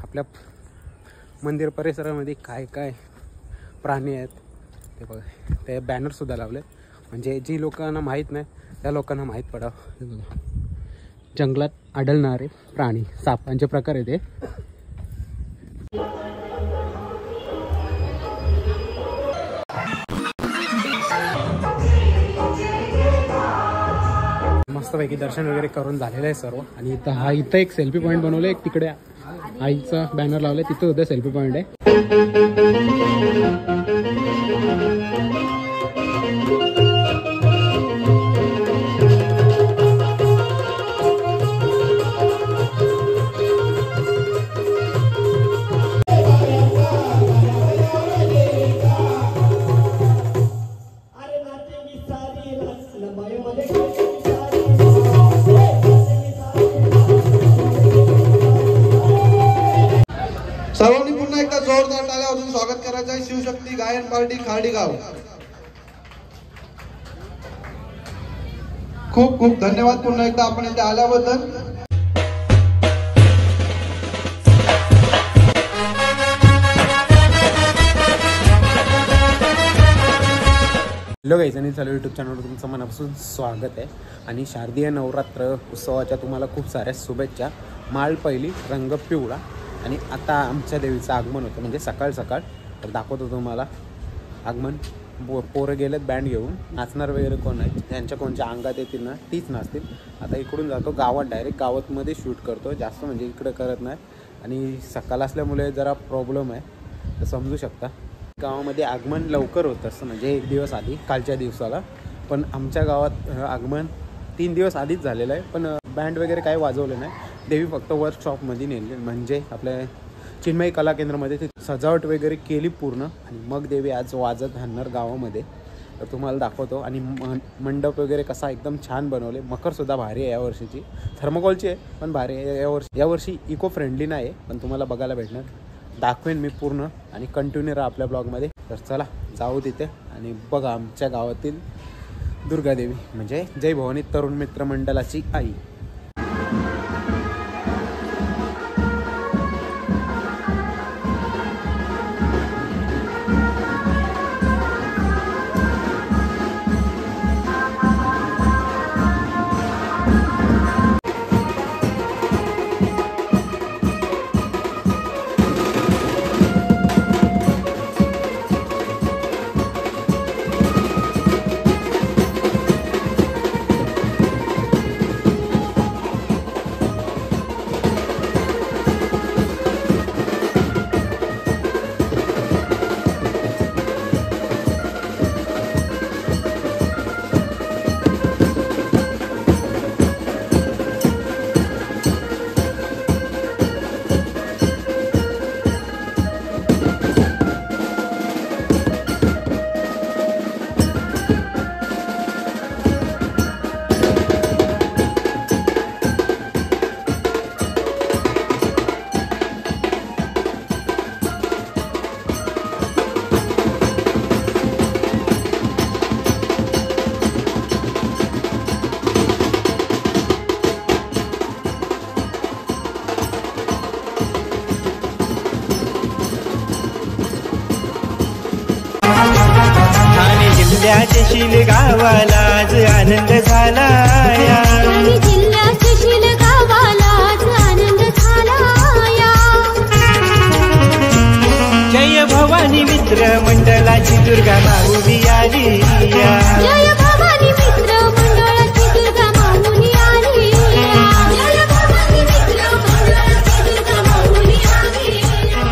आपल्या मंदिर परिसरामध्ये काय काय प्राणी आहेत ते बघा. ते बॅनरसुद्धा लावले म्हणजे जी लोकांना माहीत नाही त्या लोकांना माहीत पडावं. जंगलात आढळणारे प्राणी सापांचे प्रकार आहे ते. मस्तपैकी दर्शन वगैरे करून झालेलं आहे सर्व. आणि इथं एक सेल्फी पॉईंट बनवलं. एक तिकडे आईचा बॅनर लावलाय तिथं सुद्धा सेल्फी पॉईंट आहे. सर्वांनी पुन्हा एकदा जोरदार टाळ्या वाजवून स्वागत करायचं आहे शिवशक्ती गायन पार्टी खार्डीगाव. खूप खूप धन्यवाद पुन्हा एकदा आपण इथे आल्याबद्दल. हॅलो गाईज, आणि चालू यूट्यूब चॅनलवर तुमचं मनापासून स्वागत आहे. आणि शारदीय नवरात्र उत्सवाच्या तुम्हाला खूप साऱ्या शुभेच्छा. माळ पहिली, रंग पिवळा. आणि आता आमच्या देवीचं आगमन होतं म्हणजे सकाळ सकाळ. तर दाखवतो तुम्हाला आगमन. पोरं गेलेत बँड घेऊन. नाचणार वगैरे कोण आहे त्यांच्या कोणच्या अंगात येतील ना तीच नाचतील. आता इकडून जातो गावात, डायरेक्ट गावातमध्ये शूट करतो. जास्त म्हणजे इकडं करत नाही. आणि सकाळ असल्यामुळे जरा प्रॉब्लेम आहे तर समजू शकता. गावामध्ये आगमन लवकर होतं असं म्हणजे एक दिवस आधी कालच्या दिवसाला. पण आमच्या गावात आगमन 3 दिवस आधीच झालेलं आहे. पण बँड वगैरे काही वाजवलं नाही. देवी फक्त वर्कशॉपमध्ये नेली म्हणजे आपल्या चिन्मयी कला केंद्रामध्ये ती सजावट वगैरे केली पूर्ण. आणि मग देवी आज वाजत आणणार गावामध्ये. तर तुम्हाला दाखवतो. आणि मंडप वगैरे कसा एकदम छान बनवले. मकरसुद्धा भारी आहे यावर्षीची. थर्मोकॉलची आहे पण भारी आहे यावर्षी इको फ्रेंडली नाही आहे पण तुम्हाला बघायला भेटणार. दाखवेन मी पूर्ण आणि कंटिन्यू राहा आपल्या ब्लॉगमध्ये. तर चला जाऊ तिथे आणि बघा आमच्या गावातील दुर्गादेवी म्हणजे जय भवानी तरुण मित्र मंडळाची आई. जिल्ह्याच्या गावाला आज आनंद झाला या. जिल्ह्याच्या गावाला आज आनंद झाला या. जय भवानी मित्र मंडळाची दुर्गा माऊली आली या. जय भवानी मित्र मंडळाची दुर्गा माऊली आली या. जय भवानी मित्र मंडळाची दुर्गा माऊली आली या.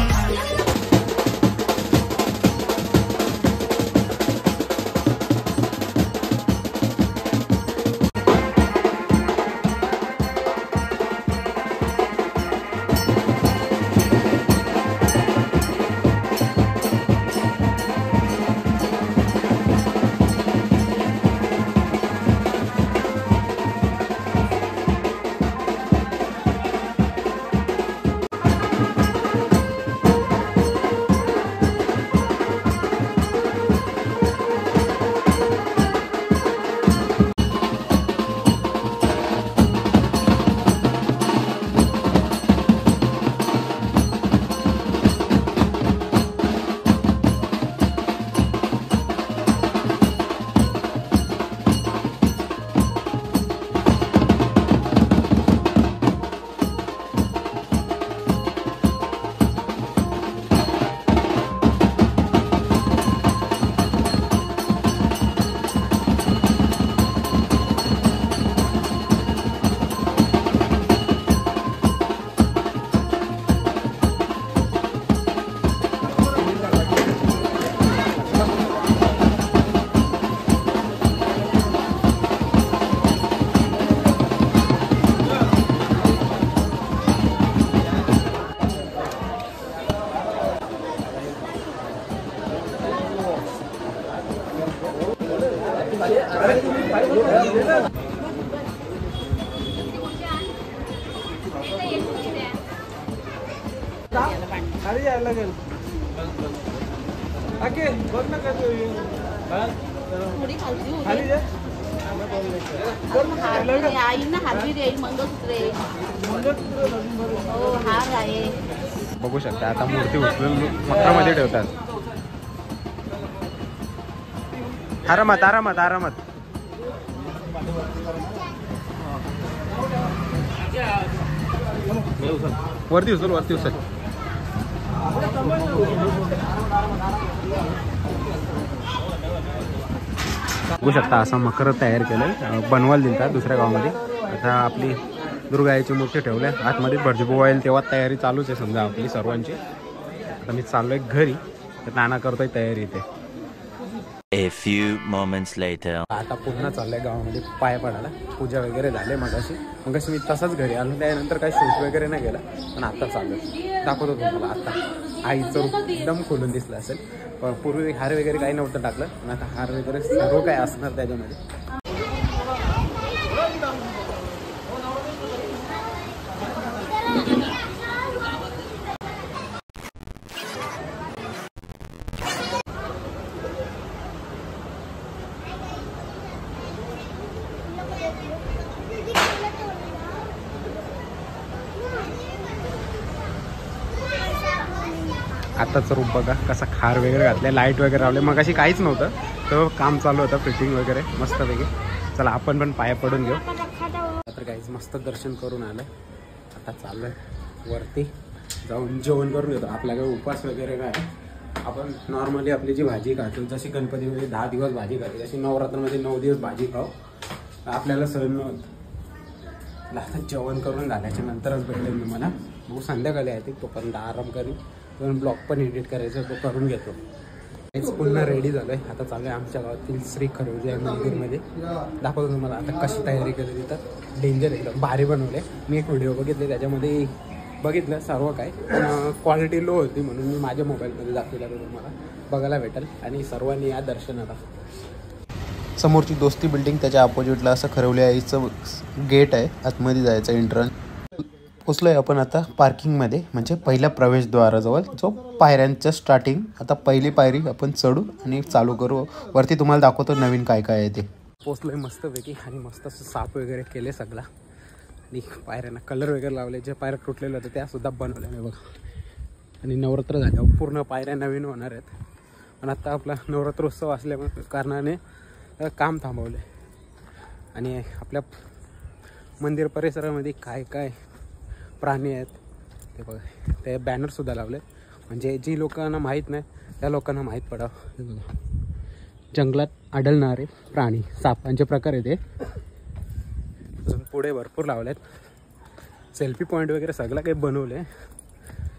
खाली जायला लागेल आके बघ ना कसं खाली जा आईना हारवी रे मंगळसूत्र हो हार आहे. बघू शकता आता मूर्ती उचलून मकरामध्ये ठेवतात. आरामात आरामात आरामात. वरती उचल वरती उचल. बघू शकता असा मकर तयार केलंय, बनवायला दिलता दुसऱ्या गावामध्ये. आता आपली दुर्गाईची मूर्ती ठेवल्या आतमध्ये भटजीबुवा येईल तेव्हा तयारी चालूच आहे समजा आपली सर्वांची. आता मी चाललोय घरी, तर नाना करतोय तयारी इथे. A few moments later. आता पुन्हा चाललंय गावामध्ये पाय पडायला. पूजा वगैरे झाले मगाशी मी तसंच घरी आलो, त्यानंतर काही शूट वगैरे नाही गेला, पण आता चाललोय. दाखवतो तुम्हाला आता आईचं रूप एकदम खोलून दिसलं असेल. पण पूर्वी हार वगैरे काही नव्हतं टाकलं, पण आता हार वगैरे सर्व काय असणार त्याच्यामध्ये. आताचं रूप बघा कसा खार वगैरे घातले, लाईट वगैरे लावले. मग अशी काहीच नव्हतं, तर काम चालू होतं फिटिंग वगैरे मस्तपैकी. चला आपण पण पाया पडून घेऊ. तर काहीच मस्त दर्शन करून आलं. आता चाललोय वरती जाऊन जेवण करून घेतो. आपला काही उपास वगैरे काय, आपण नॉर्मली आपली जी भाजी खातो, जशी गणपतीमध्ये 10 दिवस भाजी खाते, जशी नवरात्रामध्ये 9 दिवस भाजी खाऊ, आपल्याला सहन नव्हतं. आता जेवण करून झाल्याच्या नंतरच भेटेल मी मला. बघू संध्याकाळी आहे ते, तोपर्यंत आराम करीन. दोन ब्लॉग पण एडिट करायचं, तो करून घेतो. हेच पुन्हा रेडी झालं आहे. आता चालू आहे आमच्या गावातील श्री खरवजे मंदिरमध्ये. दाखवतो तुम्हाला आता कशी तयारी केली तिथं. डेंजर एकदम भारी बनवले. मी एक व्हिडिओ बघितले, त्याच्यामध्ये बघितलं सर्व काय, पण क्वालिटी लो होती, म्हणून मी माझ्या मोबाईलमध्ये दाखवला, तर तुम्हाला बघायला भेटेल. आणि सर्वांनी या दर्शनाला. समोरची दोस्ती बिल्डिंग, त्याच्या अपोजिटला असं खरवले आईचं गेट आहे, आतमध्ये जायचं एंट्रन्स. पोचलोय आपण आता पार्किंगमध्ये, म्हणजे पहिल्या प्रवेशद्वाराजवळ, जो पायऱ्यांचं स्टार्टिंग. आता पहिली पायरी आपण चढू आणि चालू करू. वरती तुम्हाला दाखवतो नवीन काय काय आहे ते. पोचलोय मस्तपैकी, आणि मस्त असं साफ वगैरे केले सगळा, आणि पायऱ्यांना कलर वगैरे लावले. जे पायऱ्या तुटलेले होते त्या सुद्धा बनवल्या मी बघा. आणि नवरात्र झाल्यावर पूर्ण पायऱ्या नवीन होणार आहेत. पण आता आपला नवरात्रोत्सव असल्यामुळे कारणाने काम थांबवले. आणि आपल्या मंदिर परिसरामध्ये काय काय प्राणी आहेत ते बघा. ते बॅनरसुद्धा लावले, म्हणजे जी लोकांना माहीत नाही त्या लोकांना माहीत पडावं. जंगलात आढळणारे प्राणी, सापांचे प्रकार आहे ते. अजून पुढे भरपूर लावले आहेत. सेल्फी पॉईंट वगैरे सगळं काही बनवले,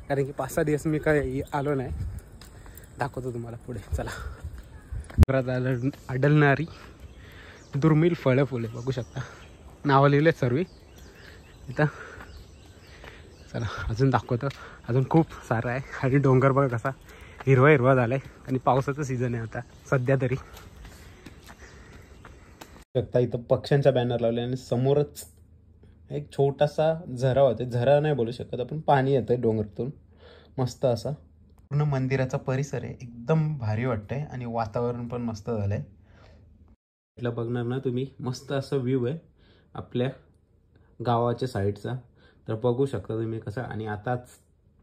कारण की 5-6 दिवस मी काही आलो नाही. दाखवतो तुम्हाला पुढे. चला. जंगलात आढळणारी दुर्मिळ फळं फुले बघू शकता. नावं लिहिले सर्व इथं. चला अजून दाखवतो. अजून खूप सारं आहे. आणि डोंगर बघा कसा हिरवा हिरवा झाला आहे, आणि पावसाचं सीझन आहे आता सध्या तरी. शकता इथं पक्ष्यांचा बॅनर लावला, आणि समोरच एक छोटासा झरा होते. झरा नाही बोलू शकत आपण, पाणी येतं डोंगरातून मस्त असा. पूर्ण मंदिराचा परिसर आहे, एकदम भारी वाटतंय, आणि वातावरण पण मस्त झालंय. इथलं बघणार ना तुम्ही, मस्त असं व्ह्यू आहे आपल्या गावाच्या साईडचा. तर बघू शकता तुम्ही कसं. आणि आताच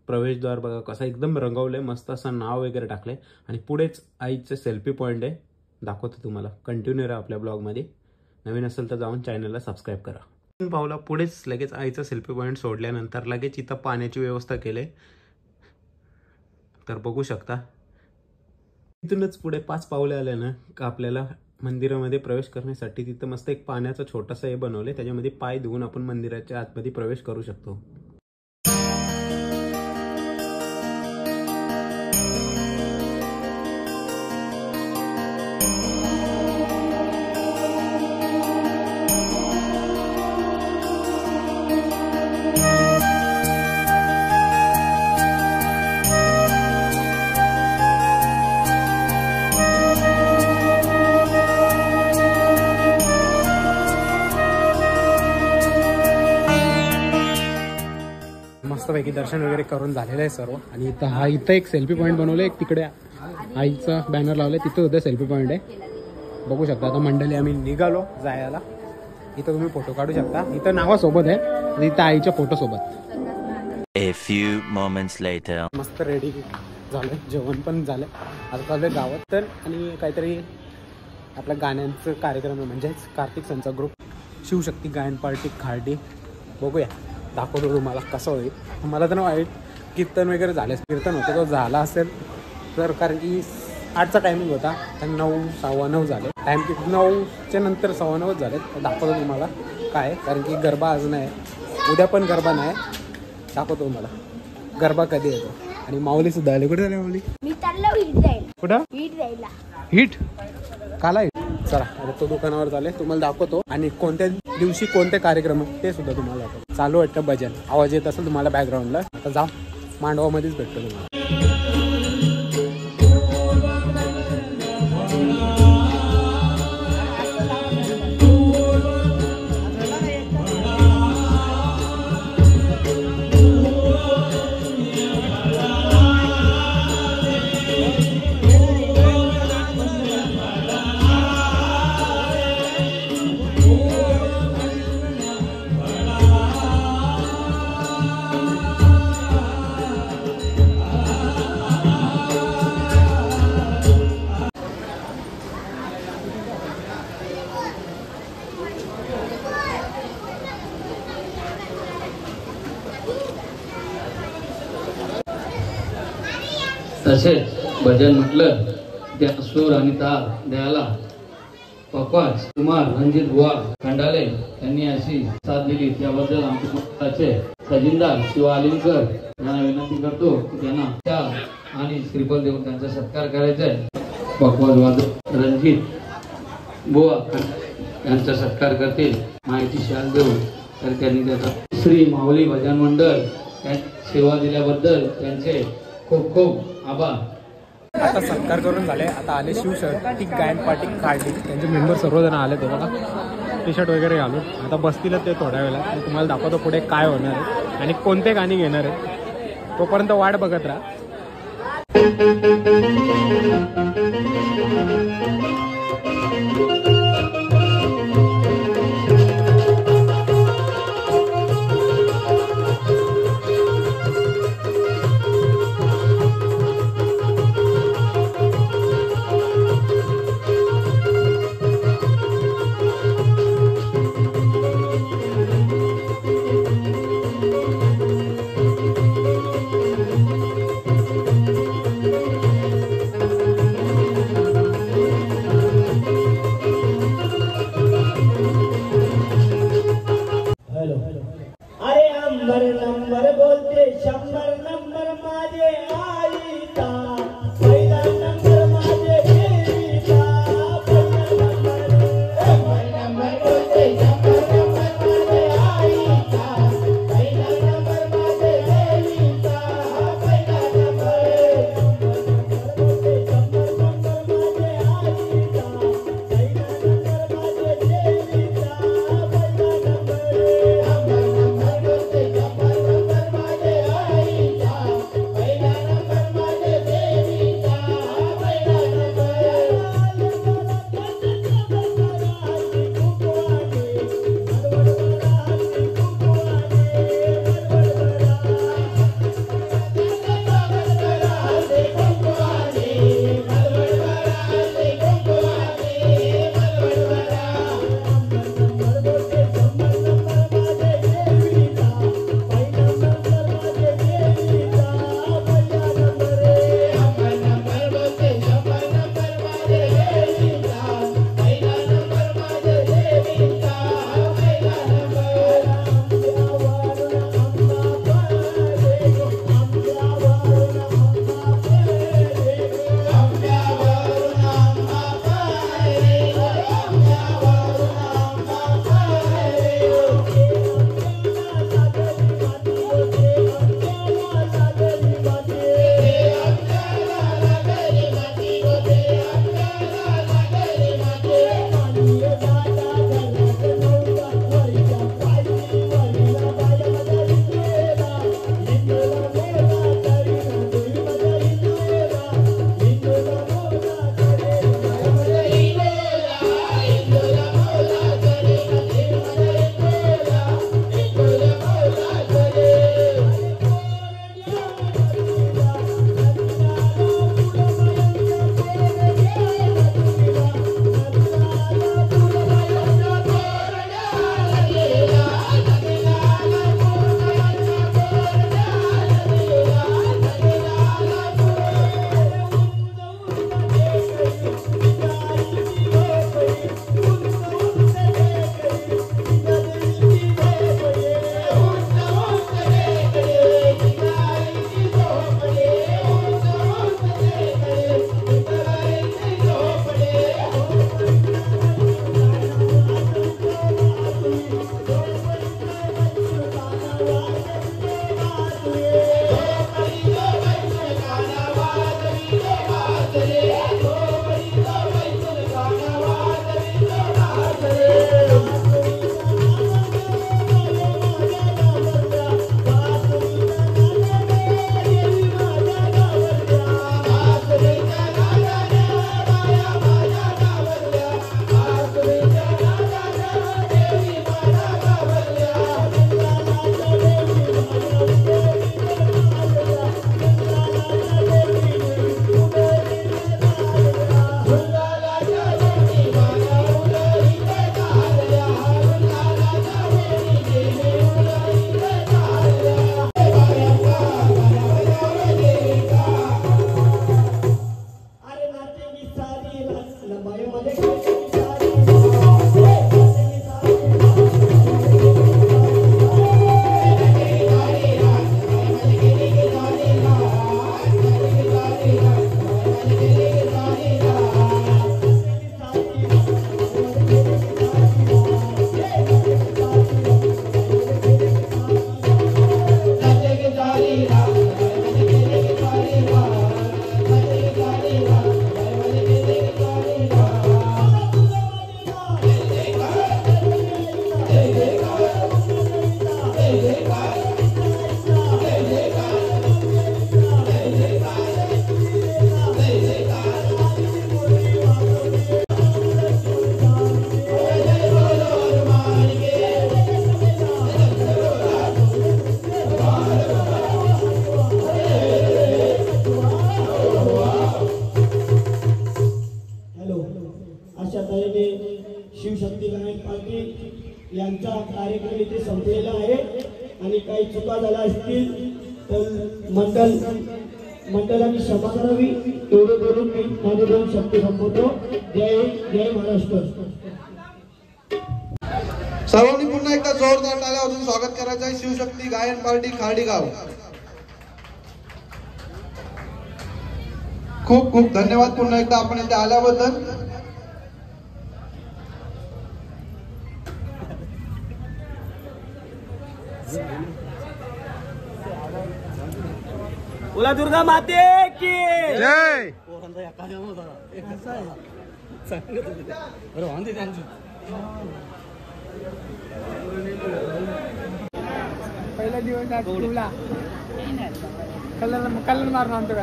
प्रवेशद्वार बघा कसं एकदम रंगवलं आहे, मस्त असं नाव वगैरे टाकलं आहे. आणि पुढेच आईचं सेल्फी पॉईंट आहे, दाखवतो तुम्हाला. कंटिन्यू राहा आपल्या ब्लॉगमध्ये. नवीन असेल तर जाऊन चॅनलला सबस्क्राईब करा. पावला पुढेच लगेच आईचं सेल्फी पॉईंट सोडल्यानंतर लगेच इथं पाण्याची व्यवस्था केली. तर बघू शकता इथूनच पुढे 5 पावले आले ना का आपल्याला मंदिरामध्ये प्रवेश करण्यासाठी तिथं मस्त एक पाण्याचा छोटासा हे बनवले. त्याच्यामध्ये पाय धुवून आपण मंदिराच्या आतमध्ये प्रवेश करू शकतो. मस्तपैकी दर्शन वगैरे करून झालेलं आहे सर्व. आणि इथं एक सेल्फी पॉईंट बनवलं, एक तिकडे आईचं बॅनर लावलं, तिथं सुद्धा सेल्फी पॉईंट आहे. बघू शकता. आता मंडळी आम्ही निघालो जायला. इथं तुम्ही फोटो काढू शकता. इथं नावासोबत आहे आणि इथं आईच्या फोटोसोबत. A few moments later. मस्त रेडी झालं, जेवण पण झालं. आता चालू आहे गावात तर. आणि काहीतरी आपल्या गाण्यांचं कार्यक्रम आहे, म्हणजेच कार्तिक संचा ग्रुप शिवशक्ती गायन पार्टी खार्डी. बघूया, दाखवतो तुम्हाला कसं होईल. मला तर वाईट कीर्तन वगैरे झाले, कीर्तन होतं तो झाला असेल तर, कारण की 8चा टायमिंग होता आणि 9, 9:15 झाले. टाईम की 9च्या नंतर 9:15 झाले. दाखवतो तुम्हाला काय, कारण की गरबा आज नाही, उद्या पण गरबा नाही. दाखवतो तुम्हाला गरबा कधी येतो. आणि माऊली सुद्धा आले. कुठे झाले माऊली? मी चाललो हिट जाईल. कुठं हिट जायला. हिट काला हिट. चला आता तो दुकानावर झाले, तुम्हाला दाखवतो. आणि कोणत्या दिवशी कोणते कार्यक्रम आहे ते सुद्धा तुम्हाला दाखवतो. चालू वाटतं भजन, आवाज येत असेल तुम्हाला बॅकग्राऊंडला. आता जा, मांडवामध्येच भेटतो तुम्हाला. तसेच भजन म्हटलं त्या सूर आणि ताल द्यायला पकवाज कुमार रणजित बुवा खंडाले यांनी अशी साथ दिली, त्याबद्दल आमचे मुक्ताचे खजिनदार शिवा आलिमकर यांना विनंती करतो की त्यांना त्या आणि श्रीफल देऊन त्यांचा सत्कार करायचा आहे. पकवाज वादक रणजित बुवा यांचा सत्कार करतील. माहिती शाल देऊन तर त्यांनी त्याचा श्री माऊली भजन मंडळ सेवा दिल्याबद्दल त्यांचे खूप खूप आभार. आता सत्कार करून झाले. आता आले शिवशक्ती गायन पार्टी काढली. त्यांचे मेंबर सर्वजण आले. ते बघा टी-शर्ट वगैरे घालून आता बसतील ते थोड्या वेळेला. मी तुम्हाला दाखवतो पुढे काय होणार आहे आणि कोणते गाणी घेणार आहे. तोपर्यंत वाट बघत राहा. अशा तऱ्हेने शिवशक्ती गायन पार्टी यांचा कार्यक्रम इथे संपलेला आहे आणि काही चुका झाल्या असतील तर मंडळाने क्षमा करावी एवढे बोलून मी माझे दोन शब्द संपवतो. जय महाराष्ट्र. सर्वांनी पुन्हा एकदा जोरदार टाळ्या वाजवून स्वागत करायचं आहे शिवशक्ती गायन पार्टी खार्डीगाव. खूप खूप धन्यवाद पुन्हा एकदा आपण इथे आल्याबद्दल. बोला दुर्गा माते की जय. पहिला दिवस तुला कलर मारून आणतो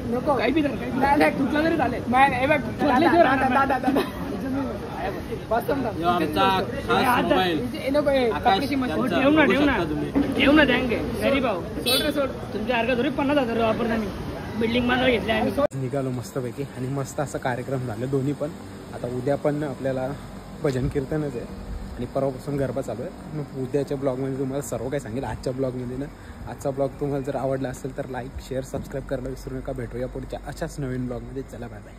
नको काही बी तुटलं तरी चालेल. ठेव ना द्यांगे गरीब भाऊ सोड तुमच्या अर्घ थोडी 50,000 वापरता मी बिल्डिंग बांधायला घेतल्या आम्ही. निघालो मस्तपैकी आणि मस्त असा कार्यक्रम झाला दोन्ही पण. आता उद्या पण आपल्याला भजन कीर्तनच आहे आणि परवापासून गरबा चालू आहे. मग उद्याच्या ब्लॉगमध्ये तुम्हाला सर्व काही सांगेल. आजच्या ब्लॉगमध्ये ना आजचा ब्लॉग तुम्हाला जर आवडला असेल तर लाईक शेअर सबस्क्राईब करायला विसरू नका. भेटूया पुढच्या अशाच नवीन ब्लॉगमध्ये. चला बाय बाय.